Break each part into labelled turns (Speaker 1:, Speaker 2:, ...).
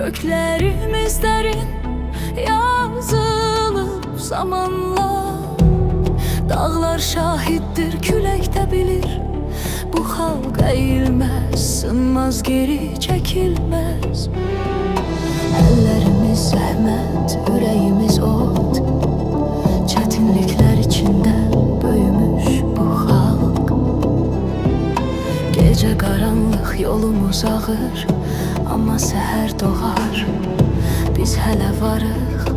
Speaker 1: Köklerimiz derin, yazılıp zamanla. Dağlar şahittir, külək də bilir. Bu xalq əyilməz, sınmaz, geri çəkilməz. Əllərimiz zəhmət, ürəyimiz od. Çətinliklər içində böyümüş bu xalq. Gecə qaranlıq, yolumuz ağır, amma səhər doğar, biz hələ varıq.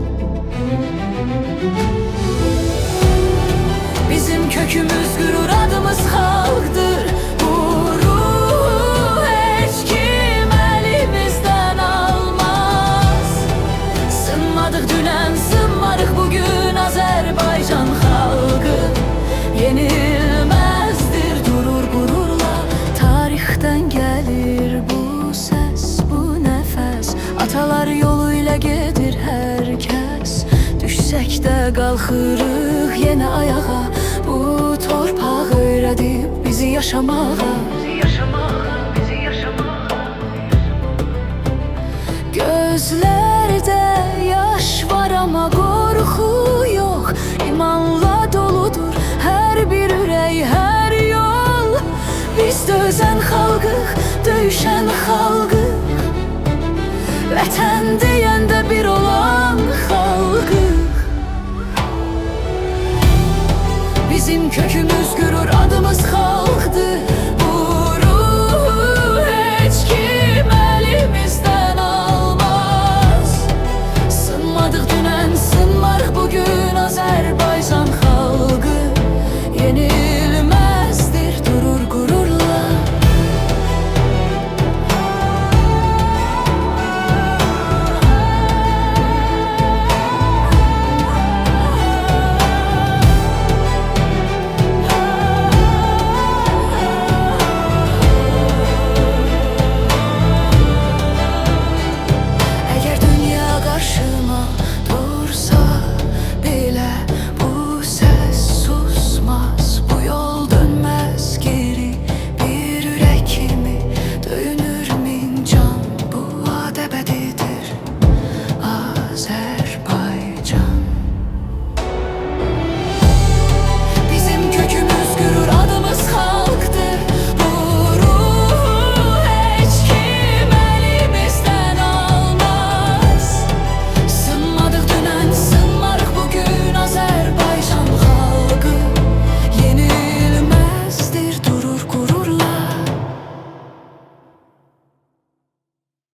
Speaker 1: Bizim kökümüz gürur, adımız xalqdır. Bu ruhu heç kim əlimizdən almaz. Sınmadıq dünən, sınmarıq bugün. Azərbaycan xalqı yenilməzdir, durur qürurla. Tarixdən gəlir bu səs, bu nəfəs. Atalar yolu ilə gedir hər kəs. Düşsək də qalxırıq yenə ayağa. Bu torpaq öyrədib bizi yaşamağa. Gözlərdə yaş var amma qorxu yox. İmanla doludur hər bir ürək, hər yol. Biz dözən xalqıq, döyüşən xalqıq. Vətən deyəndə bir olan xalqıq. Bizim kökümüz gürur, adımız xalqdır.